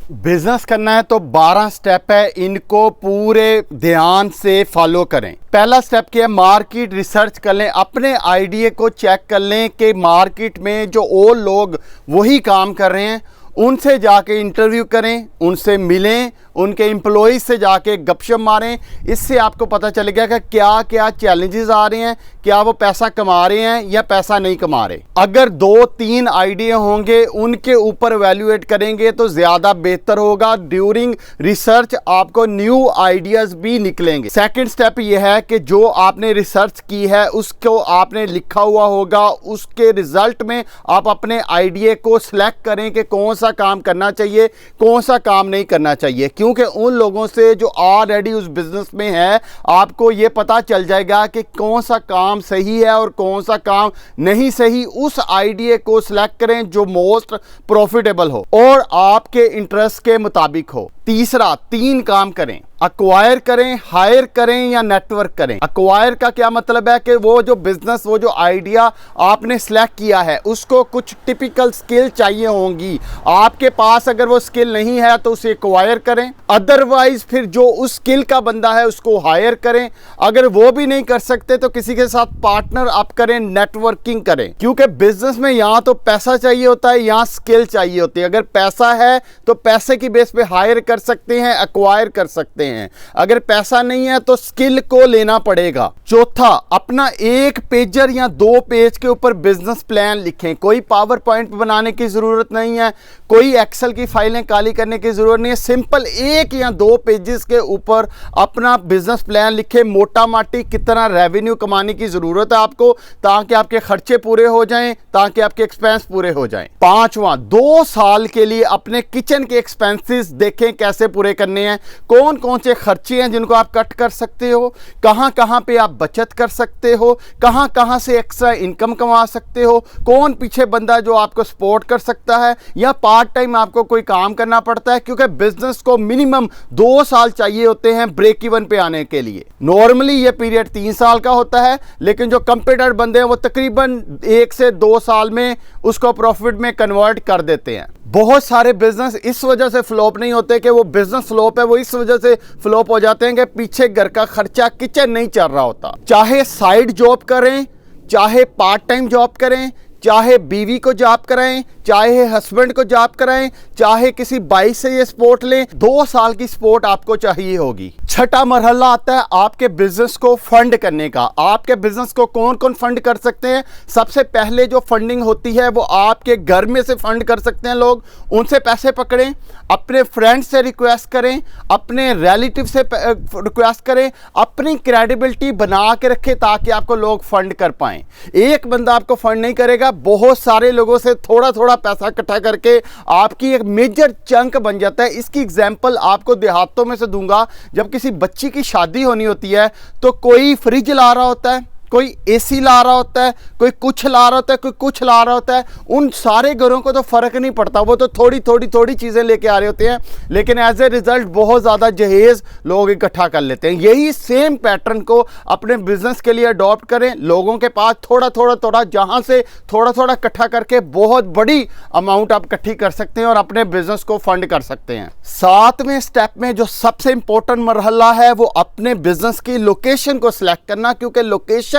Business करना है तो 12 स्टेप है, इनको पूरे ध्यान से फॉलो करें। पहला स्टेप क्या है, मार्केट रिसर्च कर लें, अपने आइडिया को चेक कर लें कि मार्केट में जो और लोग वही काम कर रहे हैं उनसे जाके इंटरव्यू करें, उनसे मिलें, उनके एम्प्लॉय से जाके गपशप मारें। इससे आपको पता चलेगा कि क्या क्या चैलेंजेस आ रहे हैं, क्या वो पैसा कमा रहे हैं या पैसा नहीं कमा रहे। अगर 2-3 आइडिया होंगे उनके ऊपर वैल्यूएट करेंगे तो ज़्यादा बेहतर होगा। ड्यूरिंग रिसर्च आपको न्यू आइडियाज भी निकलेंगे। सेकंड स्टेप यह है कि जो आपने रिसर्च की है उसको आपने लिखा हुआ होगा, उसके रिजल्ट में आप अपने आइडिया को सिलेक्ट करें कि कौन सा काम करना चाहिए, कौन सा काम नहीं करना चाहिए। क्योंकि उन लोगों से जो ऑलरेडी उस बिजनेस में है आपको ये पता चल जाएगा कि कौन सा काम सही है और कौन सा काम नहीं सही। उस आइडिया को सिलेक्ट करें जो मोस्ट प्रॉफिटेबल हो और आपके इंटरेस्ट के मुताबिक हो। तीसरा, 3 काम करें, अक्वायर करें, हायर करें या नेटवर्क करें। अक्वायर का क्या मतलब है कि वो जो बिजनेस, वो जो आइडिया आपने सेलेक्ट किया है उसको कुछ टिपिकल स्किल चाहिए होंगी। आपके पास अगर वो स्किल नहीं है तो उसे अक्वायर करें, अदरवाइज फिर जो उस स्किल का बंदा है उसको हायर करें। अगर वो भी नहीं कर सकते तो किसी के साथ पार्टनर अप करें, नेटवर्किंग करें। क्योंकि बिजनेस में यहाँ तो पैसा चाहिए होता है, यहाँ स्किल चाहिए होती है। अगर पैसा है तो पैसे की बेस पे हायर कर सकते हैं, अक्वायर कर सकते हैं। अगर पैसा नहीं है तो स्किल को लेना पड़ेगा। चौथा, अपना 1 पेजर या 2 पेज के ऊपर बिजनेस प्लान लिखें। कोई पावर पॉइंट बनाने की जरूरत नहीं है, कोई एक्सेल की फाइलें काली करने की जरूरत नहीं है। सिंपल 1 या 2 पेजेस के ऊपर अपना बिजनेस प्लान लिखें। मोटा माटी कितना रेवेन्यू कमाने की जरूरत है आपको, ताकि आपके खर्चे पूरे हो जाएं, ताकि आपके एक्सपेंस पूरे हो जाएं। पांचवा, 2 साल के लिए अपने किचन के एक्सपेंसेस देखें कैसे पूरे करने हैं, कौन कौन से खर्चे हैं जिनको आप कट कर सकते हो, कहां कहां पे आप बचत कर सकते हो, कहां कहां से एक्स्ट्रा इनकम कमा सकते हो, कौन पीछे बंदा जो आपको सपोर्ट कर सकता है, या पार्ट टाइम आपको कोई काम करना पड़ता है। क्योंकि बिजनेस को मिनिमम 2 साल चाहिए होते हैं ब्रेक इवन पे आने के लिए। नॉर्मली ये पीरियड 3 साल का होता है, लेकिन जो कंप्यूटर बंदे हैं वो तकरीबन 1 से 2 साल में उसको प्रॉफिट में कन्वर्ट कर देते हैं। बहुत सारे बिजनेस इस वजह से फ्लॉप नहीं होते कि वो बिजनेस फ्लॉप है, वो इस वजह से फ्लॉप हो जाते हैं कि पीछे घर का खर्चा, किचन नहीं चल रहा होता। चाहे साइड जॉब करें, चाहे पार्ट टाइम जॉब करें, चाहे बीवी को जॉब कराएं, चाहे हस्बैंड को जॉब कराएं, चाहे किसी भाई से ये सपोर्ट लें, 2 साल की सपोर्ट आपको चाहिए होगी। छठा मरहला आता है आपके बिजनेस को फंड करने का। आपके बिजनेस को कौन कौन फंड कर सकते हैं? सबसे पहले जो फंडिंग होती है वो आपके घर में से फंड कर सकते हैं लोग। उनसे पैसे पकड़ें, अपने फ्रेंड्स से रिक्वेस्ट करें, अपने रिलेटिव से रिक्वेस्ट करें, अपनी क्रेडिबिलिटी बना के रखें ताकि आपको लोग फंड कर पाएं। एक बंदा आपको फंड नहीं करेगा, बहुत सारे लोगों से थोड़ा थोड़ा पैसा इकट्ठा करके आपकी एक मेजर चंक बन जाता है। इसकी एग्जांपल आपको देहातों में से दूंगा। जब किसी बच्ची की शादी होनी होती है तो कोई फ्रिज ला रहा होता है, कोई एसी ला रहा होता है, कोई कुछ ला रहा होता है, कोई कुछ ला रहा होता है। उन सारे घरों को तो फर्क नहीं पड़ता, वो तो थोड़ी थोड़ी थोड़ी चीजें लेके आ रहे होते हैं, लेकिन एज ए रिजल्ट बहुत ज्यादा जहेज लोग इकट्ठा कर लेते हैं। यही सेम पैटर्न को अपने बिजनेस के लिए अडॉप्ट करें। लोगों के पास थोड़ा थोड़ा थोड़ा, जहां से थोड़ा थोड़ा इकट्ठा करके बहुत बड़ी अमाउंट आप इकट्ठी कर सकते हैं और अपने बिजनेस को फंड कर सकते हैं। 7वें स्टेप में जो सबसे इंपॉर्टेंट मरहला है वो अपने बिजनेस की लोकेशन को सिलेक्ट करना, क्योंकि लोकेशन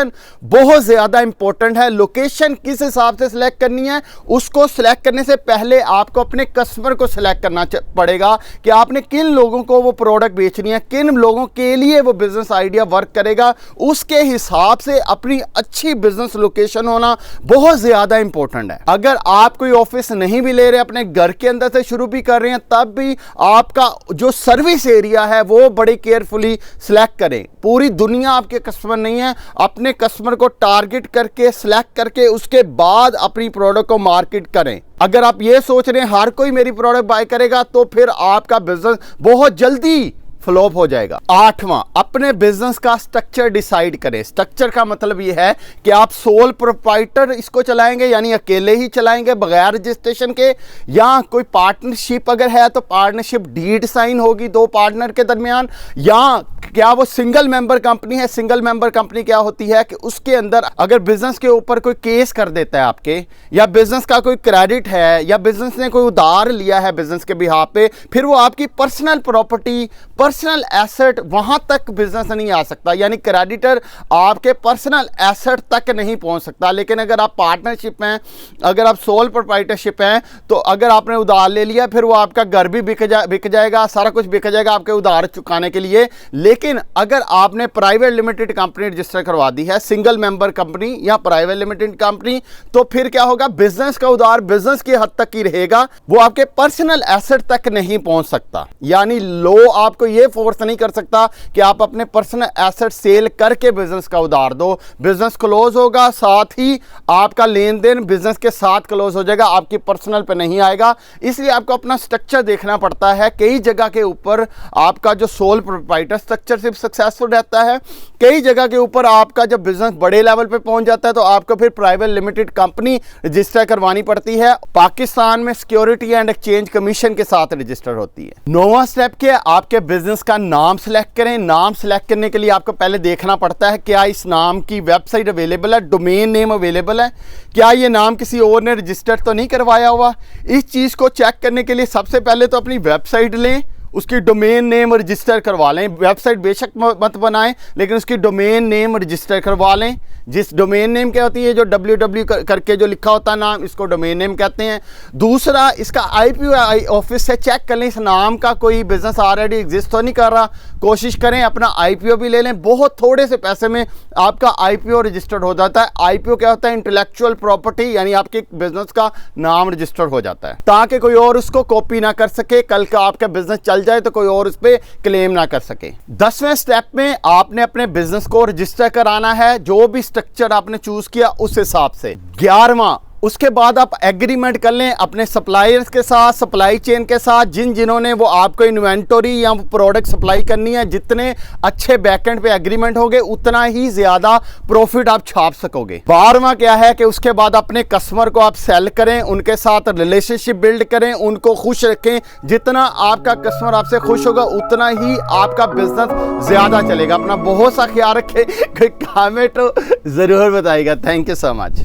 बहुत ज्यादा इंपॉर्टेंट है। लोकेशन किस हिसाब से सिलेक्ट करनी है, उसको सिलेक्ट करने से पहले आपको अपने कस्टमर को सिलेक्ट करना पड़ेगा कि आपने किन लोगों को वो प्रोडक्ट बेचनी है, किन लोगों के लिए वो बिजनेस आइडिया वर्क करेगा। उसके हिसाब से अपनी अच्छी बिजनेस लोकेशन होना बहुत ज्यादा इंपॉर्टेंट है। अगर आप कोई ऑफिस नहीं भी ले रहे, अपने घर के अंदर से शुरू भी कर रहे हैं, तब भी आपका जो सर्विस एरिया है वो बड़ी केयरफुली सिलेक्ट करें। पूरी दुनिया आपके कस्टमर नहीं है, अपने कस्टमर को टारगेट करके सिलेक्ट करके उसके बाद अपनी प्रोडक्ट को मार्केट करें। अगर आप ये सोच रहे हैं हर कोई मेरी प्रोडक्ट बाय करेगा तो फिर आपका बिजनेस बहुत जल्दी फ्लॉप हो जाएगा। 8वां, अपने बिजनेस का स्ट्रक्चर डिसाइड करें। स्ट्रक्चर का मतलब यह है कि आप सोल प्रोप्राइटर इसको चलाएंगे, यानी अकेले ही चलाएंगे बगैर रजिस्ट्रेशन के, या कोई पार्टनरशिप अगर है तो पार्टनरशिप डीड साइन होगी 2 पार्टनर के दरमियान, या क्या वो सिंगल मेंबर कंपनी है? सिंगल मेंबर कंपनी क्या होती है कि उसके अंदर अगर बिजनेस के ऊपर कोई केस कर देता है आपके, या बिजनेस का कोई क्रेडिट है, या बिजनेस ने कोई उधार लिया है बिजनेस के बिहाफ पे, फिर वो आपकी पर्सनल प्रॉपर्टी, पर्सनल एसेट, वहां तक बिजनेस नहीं आ सकता, यानी क्रेडिटर आपके पर्सनल एसेट तक नहीं पहुंच सकता। लेकिन अगर आप पार्टनरशिप हैं, अगर आप सोल प्रोप्राइटरशिप हैं, तो अगर आपने उधार ले लिया, फिर वो आपका घर भी बिक जाएगा, सारा कुछ बिक जाएगा आपके उधार चुकाने के लिए। लेकिन अगर आपने प्राइवेट लिमिटेड कंपनी रजिस्टर करवा दी है, सिंगल मेंबर कंपनी या प्राइवेट लिमिटेड कंपनी, तो फिर क्या होगा, बिजनेस का उधार बिजनेस की हद तक ही रहेगा, वो आपके पर्सनल एसेट तक नहीं पहुंच सकता। यानी लो आपको ये फोर्स नहीं कर सकता कि आप अपने पर्सनल एसेट सेल करके बिजनेस का उधार दो। बिजनेस क्लोज होगा, साथ ही आपका लेन देन बिजनेस के साथ क्लोज हो जाएगा, आपकी पर्सनल पे नहीं आएगा। इसलिए आपको अपना स्ट्रक्चर देखना पड़ता है। कई जगह के ऊपर आपका जो सोल प्रोप्राइटर स्ट्रक्चर सिर्फ सक्सेसफुल रहता है, कई जगह के ऊपर आपका जब बिजनेस बड़े लेवल पे पहुंच जाता है तो आपको फिर प्राइवेट लिमिटेड कंपनी रजिस्टर करवानी पड़ती है। पाकिस्तान में सिक्योरिटी एंड एक्सचेंज कमीशन के साथ रजिस्टर होती है। नौवां स्टेप क्या है, आपके बिजनेस का नाम सिलेक्ट करें। नाम सिलेक्ट करने के लिए आपको पहले देखना पड़ता है क्या इस नाम की वेबसाइट अवेलेबल है, डोमेन नेम अवेलेबल है, क्या ये नाम किसी और ने रजिस्टर तो नहीं करवाया हुआ। इस चीज़ को चेक करने के लिए सबसे पहले तो अपनी वेबसाइट लें, उसकी डोमेन नेम रजिस्टर करवा लें। वेबसाइट बेशक मत बनाएं, लेकिन उसकी डोमेन नेम रजिस्टर करवा लें। जिस डोमेन नेम क्या होती है, जो www करके जो लिखा होता है नाम, इसको डोमेन नेम कहते हैं। दूसरा, इसका IPO ऑफिस से चेक कर लें इस नाम का कोई बिजनेस ऑलरेडी एग्जिस्ट तो नहीं कर रहा। कोशिश करें अपना IPO भी ले लें, बहुत थोड़े से पैसे में आपका IPO रजिस्टर्ड हो जाता है। IPO क्या होता है, इंटेलेक्चुअल प्रॉपर्टी, यानी आपके बिजनेस का नाम रजिस्टर हो जाता है, ताकि कोई और उसको कॉपी ना कर सके, कल का आपका बिजनेस चल जाए तो कोई और उस पर क्लेम ना कर सके। 10वें स्टेप में आपने अपने बिजनेस को रजिस्टर कराना है, जो भी स्ट्रक्चर आपने चूज किया उस हिसाब से। 11वां, उसके बाद आप एग्रीमेंट कर लें अपने सप्लायर्स के साथ, सप्लाई चेन के साथ, जिन्होंने वो आपको इन्वेंटरी या प्रोडक्ट सप्लाई करनी है। जितने अच्छे बैकएंड पे एग्रीमेंट होंगे, उतना ही ज्यादा प्रॉफिट आप छाप सकोगे। 12वां क्या है कि उसके बाद अपने कस्टमर को आप सेल करें, उनके साथ रिलेशनशिप बिल्ड करें, उनको खुश रखें। जितना आपका कस्टमर आपसे खुश होगा, उतना ही आपका बिजनेस ज्यादा चलेगा। अपना बहुत सा ख्याल रखें, कोई कमेंट हो जरूर बताइएगा। Thank you so much.